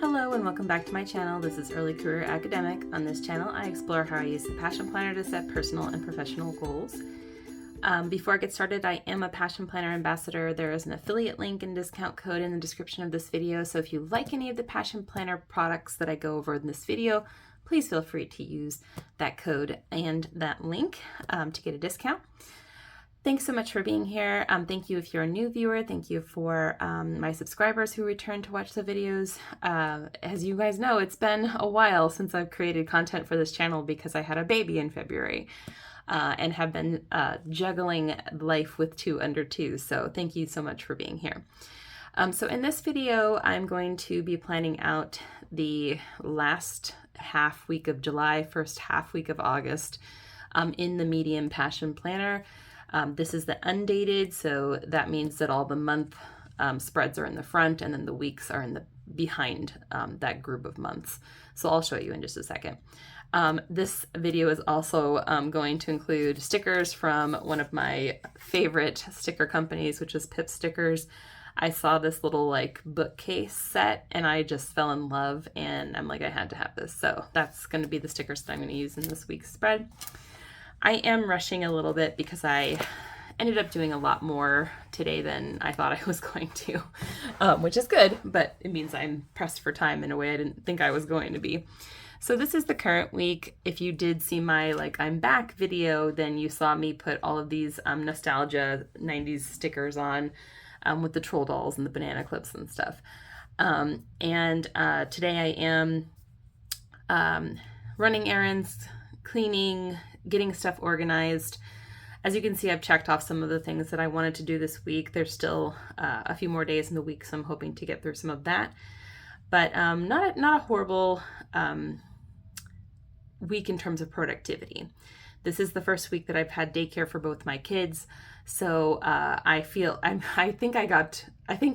Hello and welcome back to my channel. This is Early Career Academic. On this channel, I explore how I use the Passion Planner to set personal and professional goals. Before I get started, I am a Passion Planner ambassador. There is an affiliate link and discount code in the description of this video. So if you like any of the Passion Planner products that I go over in this video, please feel free to use that code and that link to get a discount. Thanks so much for being here. Thank you if you're a new viewer. Thank you for my subscribers who return to watch the videos. As you guys know, it's been a while since I've created content for this channel because I had a baby in February and have been juggling life with 2 under 2. So thank you so much for being here. So in this video, I'm going to be planning out the last half week of July, first half week of August in the Medium Passion Planner. This is the undated, so that means that all the month spreads are in the front and then the weeks are in the behind that group of months. So I'll show you in just a second. This video is also going to include stickers from one of my favorite sticker companies, which is Pip Stickers. I saw this little like bookcase set and I just fell in love and I'm like, I had to have this. So that's going to be the stickers that I'm going to use in this week's spread. I am rushing a little bit because I ended up doing a lot more today than I thought I was going to, which is good, but it means I'm pressed for time in a way I didn't think I was going to be. So this is the current week. If you did see my like I'm back video, then you saw me put all of these nostalgia 90s stickers on with the troll dolls and the banana clips and stuff. Today I am running errands, cleaning, getting stuff organized. As you can see, I've checked off some of the things that I wanted to do this week. There's still a few more days in the week, so I'm hoping to get through some of that. But not a horrible week in terms of productivity. This is the first week that I've had daycare for both my kids, so I think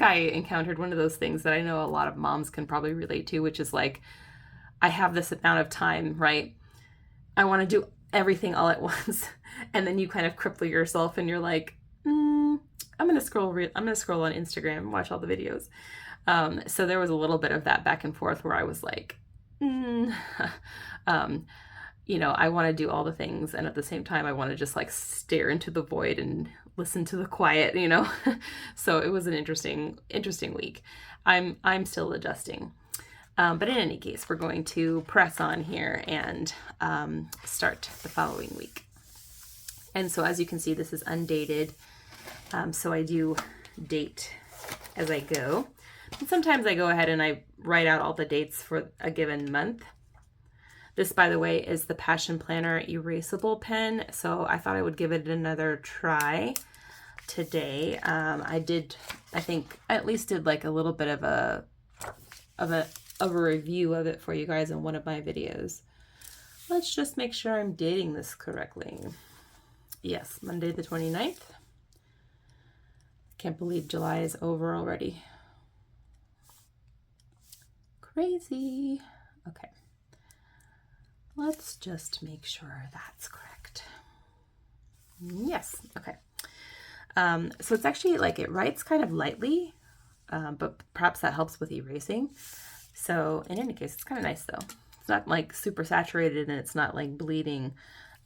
I encountered one of those things that I know a lot of moms can probably relate to, which is like, I have this amount of time, right? I want to do everything all at once, and then you kind of cripple yourself and you're like, I'm gonna scroll on Instagram and watch all the videos. So there was a little bit of that back and forth where I was like, I want to do all the things, and at the same time I want to just like stare into the void and listen to the quiet, So it was an interesting week. I'm still adjusting. But in any case, we're going to press on here and start the following week. And so as you can see, this is undated. So I do date as I go. And sometimes I go ahead and I write out all the dates for a given month. This, by the way, is the Passion Planner erasable pen. So I thought I would give it another try today. I think I at least did like a little bit of a review of it for you guys in one of my videos. Let's just make sure I'm dating this correctly. Yes, Monday the 29th. Can't believe July is over already. Crazy. Okay. Let's just make sure that's correct. Yes, okay. So it's actually like it writes kind of lightly, but perhaps that helps with erasing. So in any case, it's kind of nice though. It's not like super saturated and it's not like bleeding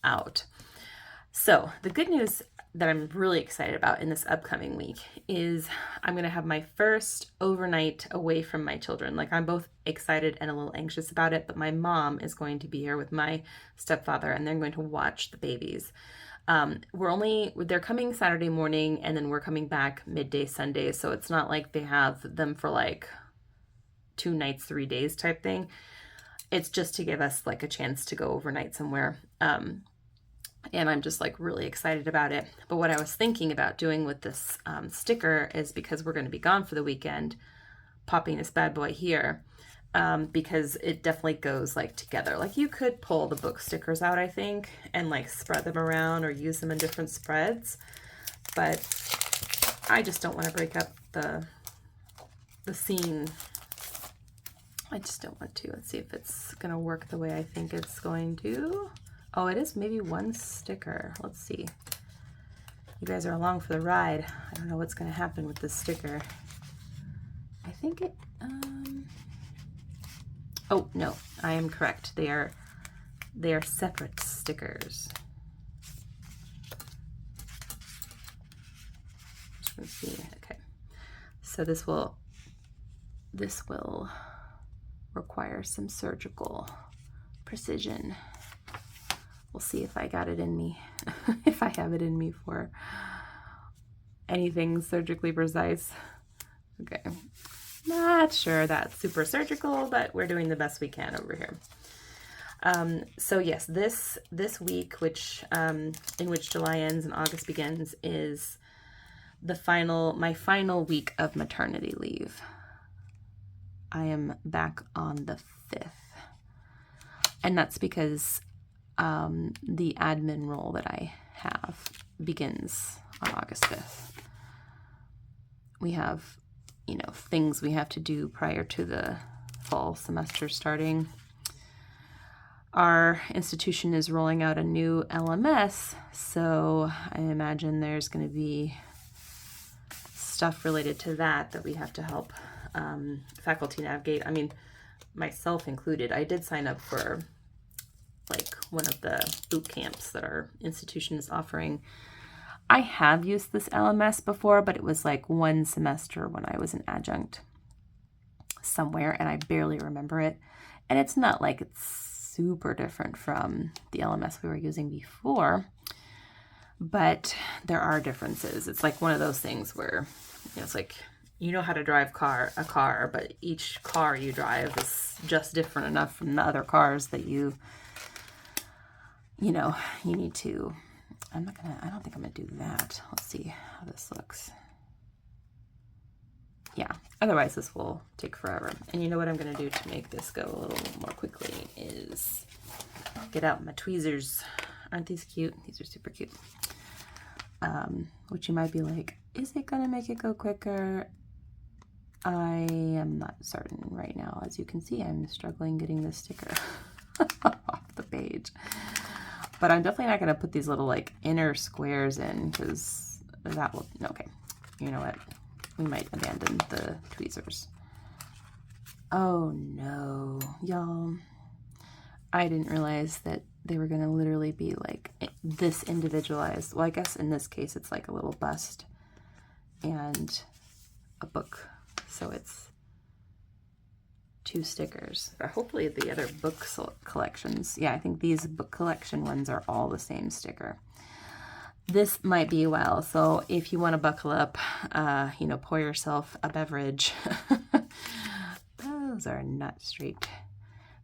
out. So the good news that I'm really excited about in this upcoming week is I'm going to have my first overnight away from my children. Like, I'm both excited and a little anxious about it, but my mom is going to be here with my stepfather and they're going to watch the babies. They're coming Saturday morning and then we're coming back midday Sunday. So it's not like they have them for like 2 nights, 3 days type thing. It's just to give us like a chance to go overnight somewhere. And I'm just like really excited about it. But what I was thinking about doing with this sticker is, because we're going to be gone for the weekend, popping this bad boy here, because it definitely goes like together. Like, you could pull the book stickers out, I think, and like spread them around or use them in different spreads. But I just don't want to break up the scene. I just don't want to. Let's see if it's going to work the way I think it's going to. Oh, it is maybe 1 sticker. Let's see. You guys are along for the ride. I don't know what's going to happen with this sticker. I think it, Oh, no, I am correct. They are separate stickers. Let's see. Okay. So this will require some surgical precision. We'll see if I got it in me, if I have it in me for anything surgically precise. Okay, not sure that's super surgical, but we're doing the best we can over here. So yes, this week, which in which July ends and August begins, is my final week of maternity leave. I am back on the 5th, and that's because the admin role that I have begins on August 5th. We have, things we have to do prior to the fall semester starting. Our institution is rolling out a new LMS, so I imagine there's going to be stuff related to that we have to help faculty navigate. I mean, myself included. I did sign up for like one of the boot camps that our institution is offering. I have used this LMS before, but it was like one semester when I was an adjunct somewhere, and I barely remember it. And it's not like it's super different from the LMS we were using before, but there are differences. It's like one of those things where it's like, how to drive a car, but each car you drive is just different enough from the other cars that you need to. I don't think I'm gonna do that. Let's see how this looks. Yeah, otherwise this will take forever. And you know what I'm gonna do to make this go a little more quickly is get out my tweezers. Aren't these cute? These are super cute. Which you might be like, is it gonna make it go quicker? I am not certain right now. As you can see, I'm struggling getting this sticker off the page. But I'm definitely not going to put these little like inner squares in, because that will, okay, you know what? We might abandon the tweezers. Oh no, y'all. I didn't realize that they were going to literally be like this individualized. Well, I guess in this case, it's like a little bust and a book. So it's 2 stickers. Or hopefully the other book collections. Yeah, I think these book collection ones are all the same sticker. This might be a while, so if you want to buckle up, pour yourself a beverage. Those are not straight.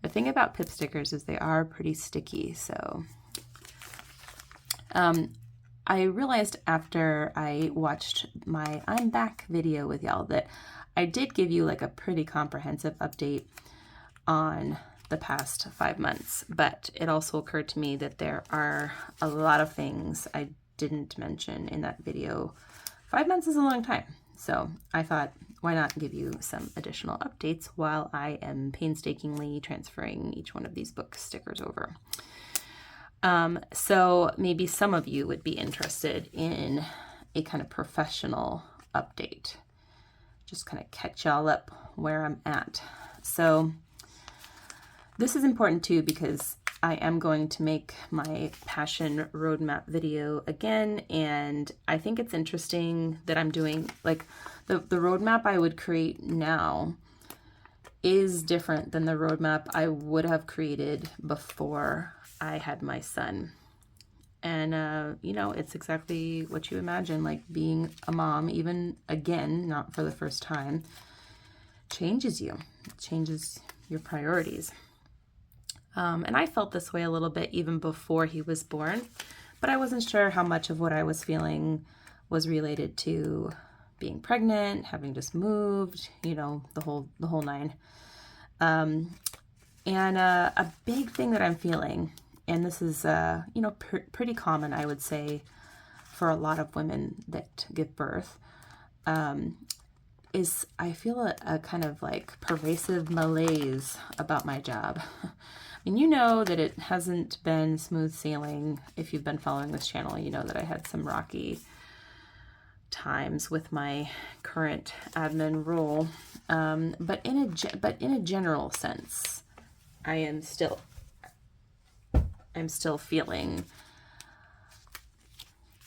The thing about pip stickers is they are pretty sticky, so I realized after I watched my I'm Back video with y'all that I did give you like a pretty comprehensive update on the past 5 months, but it also occurred to me that there are a lot of things I didn't mention in that video. 5 months is a long time, so I thought, why not give you some additional updates while I am painstakingly transferring each one of these book stickers over. So maybe some of you would be interested in a kind of professional update. Just kind of catch y'all up where I'm at. So this is important too, because I am going to make my passion roadmap video again, and I think it's interesting that I'm doing like the roadmap I would create now is different than the roadmap I would have created before I had my son. And, it's exactly what you imagine, like being a mom, even again, not for the first time, changes you, changes your priorities. And I felt this way a little bit even before he was born, but I wasn't sure how much of what I was feeling was related to being pregnant, having just moved, the whole nine. And a big thing that I'm feeling, and this is, pretty common, I would say, for a lot of women that give birth, is I feel a kind of like pervasive malaise about my job. I mean, you know that it hasn't been smooth sailing. If you've been following this channel, you know that I had some rocky times with my current admin role. But in a general sense, I'm still feeling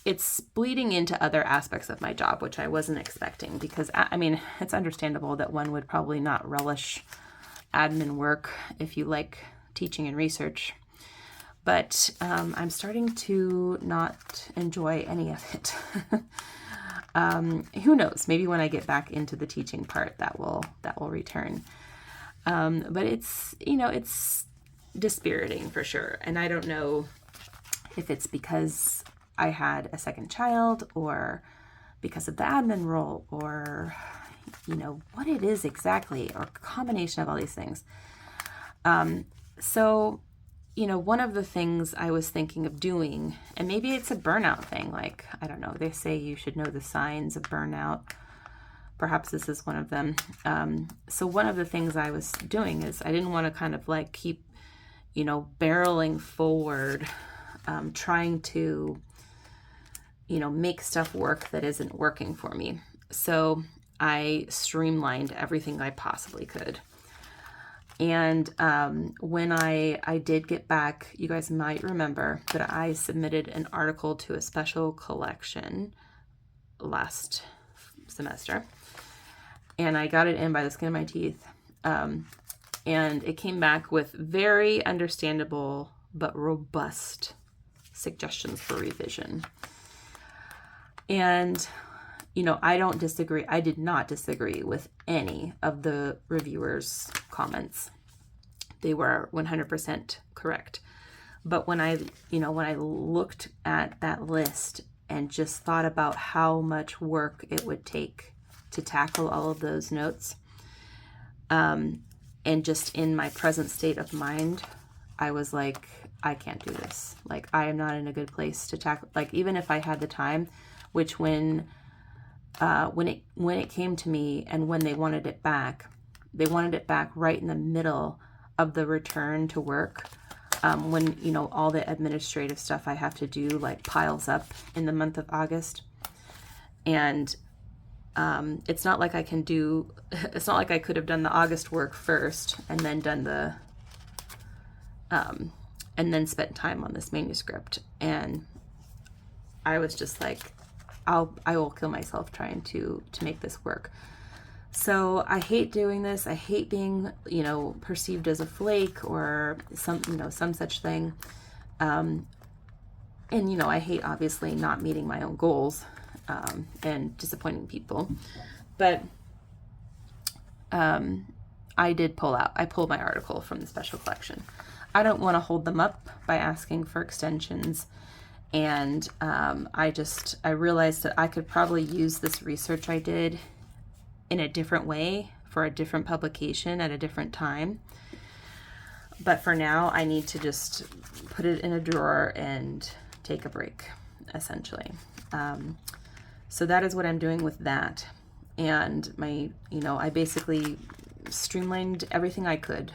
it's bleeding into other aspects of my job, which I wasn't expecting, because I mean, it's understandable that one would probably not relish admin work if you like teaching and research. But I'm starting to not enjoy any of it. Who knows? Maybe when I get back into the teaching part, that will return. But it's, it's dispiriting for sure. And I don't know if it's because I had a second child, or because of the admin role, or, what it is exactly, or a combination of all these things. So, one of the things I was thinking of doing, and maybe it's a burnout thing, like, I don't know, they say you should know the signs of burnout. Perhaps this is one of them. So one of the things I was doing is I didn't want to kind of like keep, barreling forward, trying to, make stuff work that isn't working for me. So I streamlined everything I possibly could. And when I did get back, you guys might remember that I submitted an article to a special collection last semester. And I got it in by the skin of my teeth. And it came back with very understandable but robust suggestions for revision. And, I don't disagree. I did not disagree with any of the reviewers' comments. They were 100% correct. But when I looked at that list and just thought about how much work it would take to tackle all of those notes, and just in my present state of mind, I was like, I can't do this. Like, I am not in a good place to tackle, like, even if I had the time, which when it came to me and when they wanted it back right in the middle of the return to work, when, all the administrative stuff I have to do like piles up in the month of August. And it's not like I could have done the August work first and then done the, and then spent time on this manuscript. And I was just like, I will kill myself trying to make this work. So I hate doing this. I hate being, perceived as a flake or some such thing. And, I hate obviously not meeting my own goals, and disappointing people. But I did pull out. I pulled my article from the special collection. I don't want to hold them up by asking for extensions. And I realized that I could probably use this research I did in a different way for a different publication at a different time. But for now, I need to just put it in a drawer and take a break, essentially. So that is what I'm doing with that. And I basically streamlined everything I could.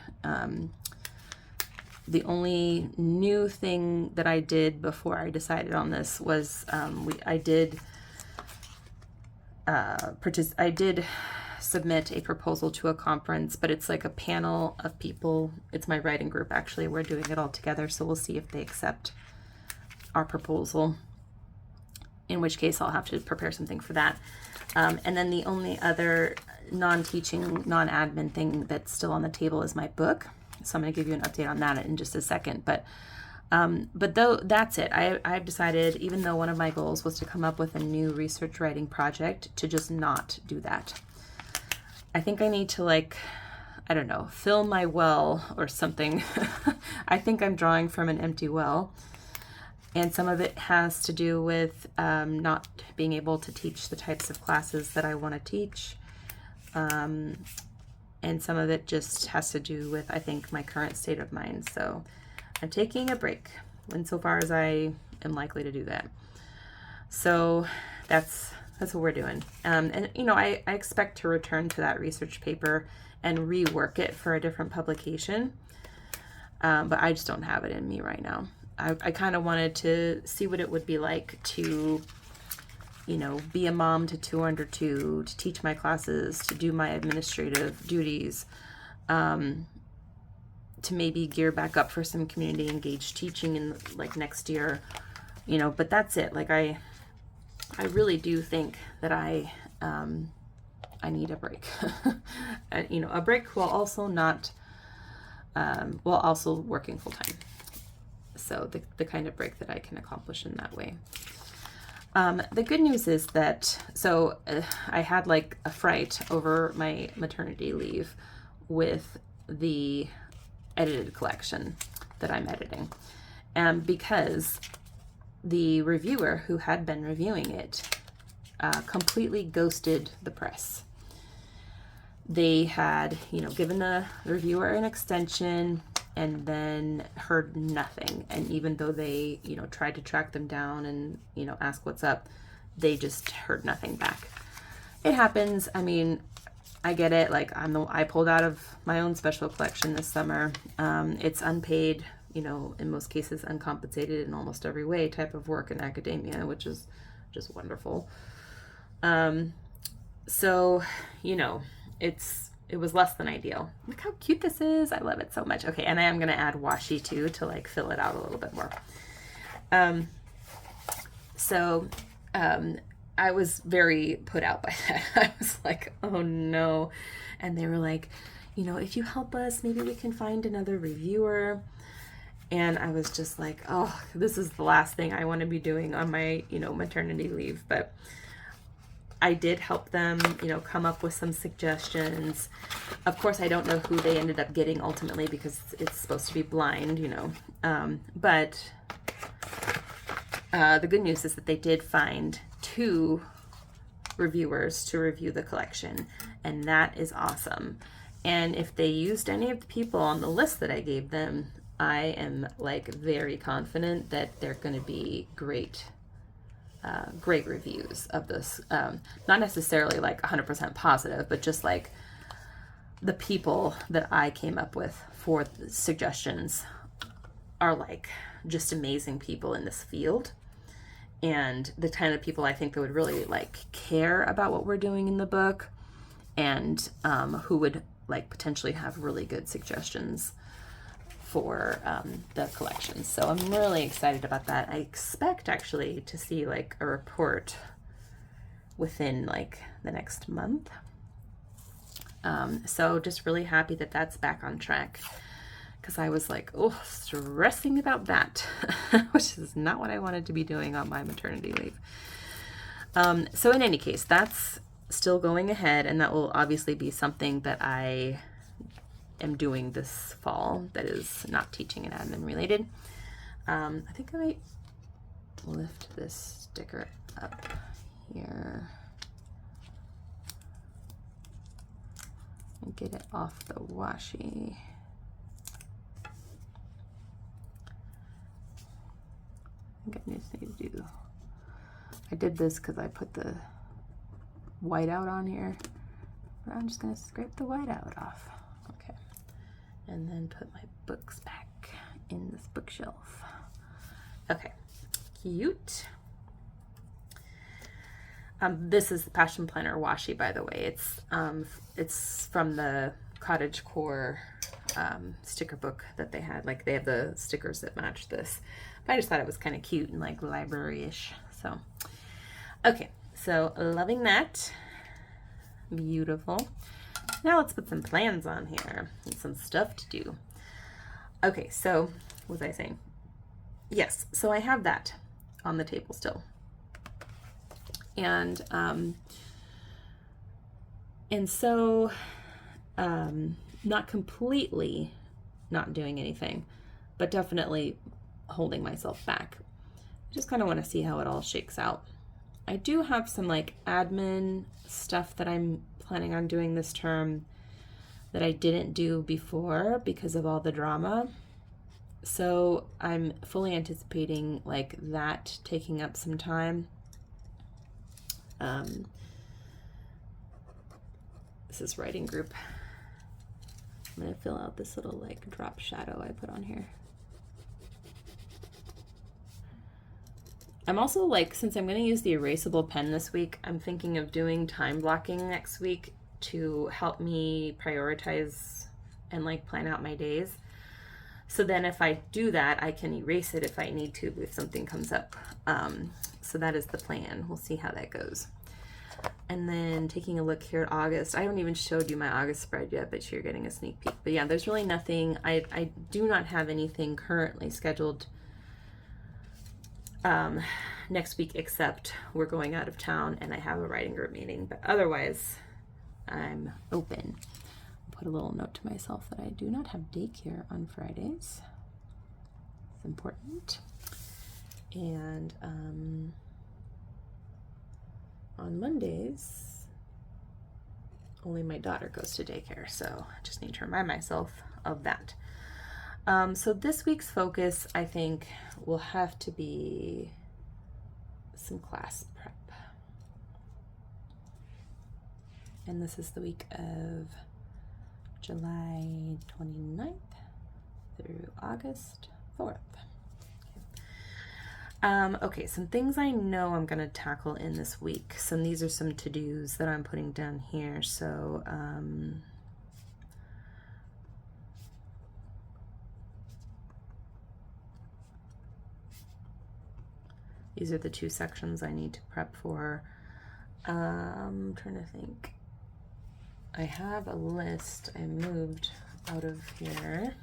The only new thing that I did before I decided on this was I did submit a proposal to a conference, but it's like a panel of people. It's my writing group, actually. We're doing it all together, so we'll see if they accept our proposal, in which case I'll have to prepare something for that. And then the only other non-teaching, non-admin thing that's still on the table is my book. So I'm going to give you an update on that in just a second. But though that's it. I've decided, even though one of my goals was to come up with a new research writing project, to just not do that. I think I need to fill my well or something. I think I'm drawing from an empty well. And some of it has to do with not being able to teach the types of classes that I want to teach. And some of it just has to do with, I think, my current state of mind. So I'm taking a break insofar as I am likely to do that. So that's what we're doing. And I expect to return to that research paper and rework it for a different publication. But I just don't have it in me right now. I kind of wanted to see what it would be like to, be a mom to 2 under 2, to teach my classes, to do my administrative duties, to maybe gear back up for some community engaged teaching in like next year, you know, but that's it. Like I really do think that I need a break, you know, a break while also not, while also working full time. So the kind of break that I can accomplish in that way. The good news is that, I had like a fright over my maternity leave with the edited collection that I'm editing. And because the reviewer who had been reviewing it completely ghosted the press. They had, you know, given the reviewer an extension and then heard nothing. And even though they, you know, tried to track them down and, you know, ask what's up, they just heard nothing back. It happens. I mean, I get it. Like I pulled out of my own special collection this summer. It's unpaid, you know, in most cases uncompensated in almost every way type of work in academia, which is just wonderful. So, you know, it was less than ideal. Look how cute this is. I love it so much. Okay, and I am going to add washi too to like fill it out a little bit more. I was very put out by that. I was like, oh no. And they were like, you know, if you help us, maybe we can find another reviewer. And I was just like, oh, this is the last thing I want to be doing on my, you know, maternity leave. But I did help them, you know, come up with some suggestions. Of course, I don't know who they ended up getting ultimately because it's supposed to be blind, you know. But the good news is that they did find 2 reviewers to review the collection, and that is awesome. And if they used any of the people on the list that I gave them, I am like very confident that they're going to be great reviews of this. Not necessarily like 100% positive, but just like the people that I came up with for the suggestions are like just amazing people in this field. And the kind of people I think that would really like care about what we're doing in the book, and who would like potentially have really good suggestions for the collection. So I'm really excited about that. I expect actually to see like a report within like the next month. So just really happy that that's back on track, because I was like, oh, stressing about that, which is not what I wanted to be doing on my maternity leave. So in any case, that's still going ahead, and that will obviously be something that I am doing this fall that is not teaching and admin related. I think I might lift this sticker up here and get it off the washi. I think I need to do, I did this because I put the whiteout on here, but I'm just going to scrape the whiteout off. Okay. And then put my books back in this bookshelf. Okay. Cute. This is the Passion Planner washi, by the way. It's from the Cottage Core sticker book that they had. Like, they have the stickers that match this. But I just thought it was kind of cute and like library-ish. So, okay. So, loving that. Beautiful. Now let's put some plans on here and some stuff to do. Okay, so what was I saying? Yes, so I have that on the table still. And so not completely not doing anything, but definitely holding myself back. I just kind of want to see how it all shakes out. I do have some like admin stuff that I'm planning on doing this term that I didn't do before because of all the drama. So I'm fully anticipating like that taking up some time. This is writing group. I'm going to fill out this little like drop shadow I put on here. I'm also like, since I'm going to use the erasable pen this week, I'm thinking of doing time blocking next week to help me prioritize and like plan out my days. So then if I do that, I can erase it if I need to, if something comes up. So that is the plan. We'll see how that goes. And then taking a look here at August. I haven't even showed you my August spread yet, but you're getting a sneak peek. But yeah, there's really nothing. I do not have anything currently scheduled next week, except we're going out of town and I have a writing group meeting. But otherwise, I'm open. I'll put a little note to myself that I do not have daycare on Fridays. It's important. And on Mondays, only my daughter goes to daycare, so I just need to remind myself of that. So this week's focus, I think, will have to be some class prep. And this is the week of July 29th through August 4th. Okay, some things I know I'm going to tackle in this week. So these are some to-dos that I'm putting down here. So, these are the 2 sections I need to prep for. I'm trying to think. I have a list I moved out of here.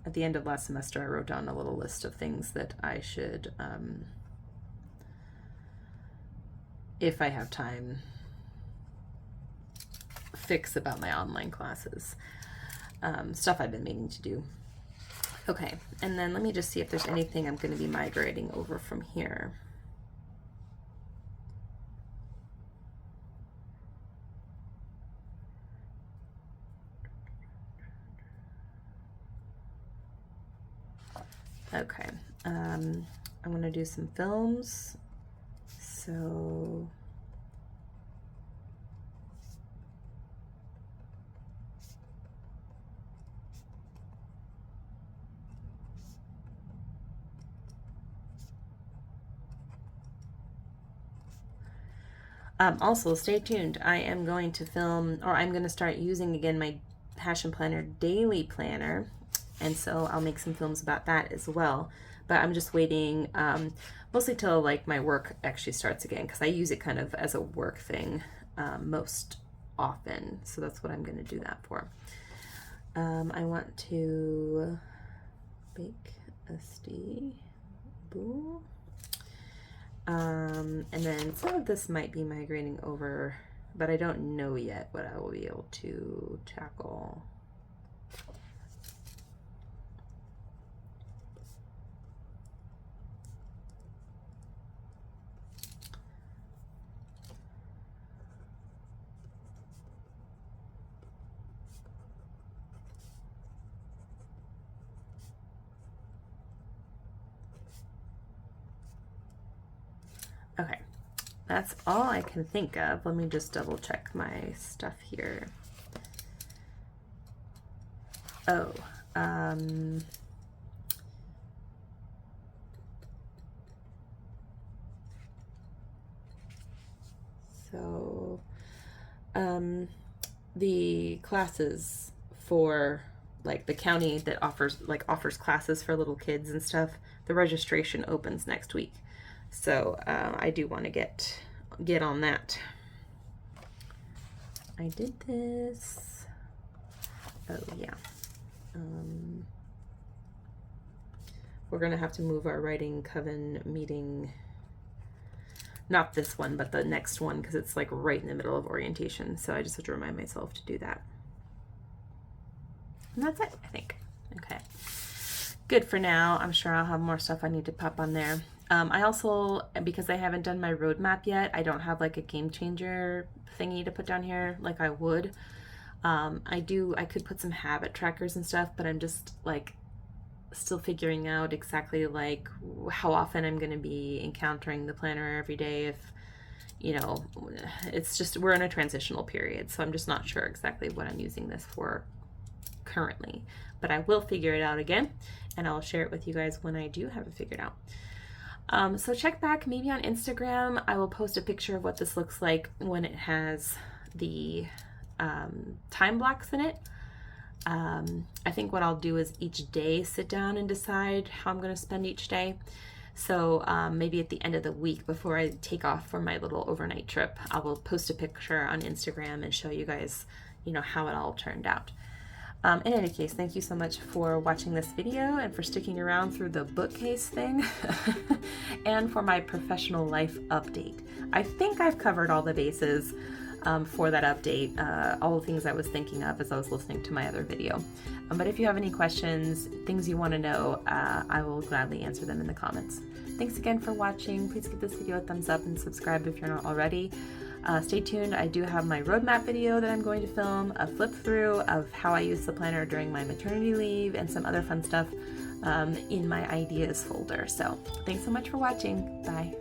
At the end of last semester, I wrote down a little list of things that I should, if I have time, fix about my online classes. Stuff I've been meaning to do. Okay, and then let me just see if there's anything I'm going to be migrating over from here. Okay, I'm going to do some films. So also stay tuned. I am going to film, or I'm going to start using again my Passion Planner daily planner, and so I'll make some films about that as well. But I'm just waiting mostly till like my work actually starts again, because I use it kind of as a work thing most often. So that's what I'm going to do that for. I want to bake a SD boo. And then some of this might be migrating over, but I don't know yet what I will be able to tackle. Okay, that's all I can think of. Let me just double check my stuff here. Oh, so, the classes for like the county that offers classes for little kids and stuff, the registration opens next week. So I do want to get on that. I did this. Oh yeah. We're gonna have to move our writing coven meeting. Not this one, but the next one, because it's like right in the middle of orientation. So I just have to remind myself to do that. And that's it, I think. Okay. Good for now. I'm sure I'll have more stuff I need to pop on there. I also, because I haven't done my roadmap yet, I don't have like a game changer thingy to put down here like I would. I could put some habit trackers and stuff, but I'm just like still figuring out exactly like how often I'm going to be encountering the planner every day. If, you know, it's just, we're in a transitional period, so I'm just not sure exactly what I'm using this for currently, but I will figure it out again, and I'll share it with you guys when I do have it figured out. So check back maybe on Instagram. I will post a picture of what this looks like when it has the time blocks in it. I think what I'll do is each day sit down and decide how I'm going to spend each day. So maybe at the end of the week before I take off for my little overnight trip, I will post a picture on Instagram and show you guys, how it all turned out. In any case, thank you so much for watching this video and for sticking around through the bookcase thing and for my professional life update. I think I've covered all the bases for that update, all the things I was thinking of as I was listening to my other video. But if you have any questions, things you want to know, I will gladly answer them in the comments. Thanks again for watching. Please give this video a thumbs up and subscribe if you're not already. Stay tuned. I do have my roadmap video that I'm going to film, a flip through of how I use the planner during my maternity leave, and some other fun stuff in my ideas folder. So thanks so much for watching. Bye.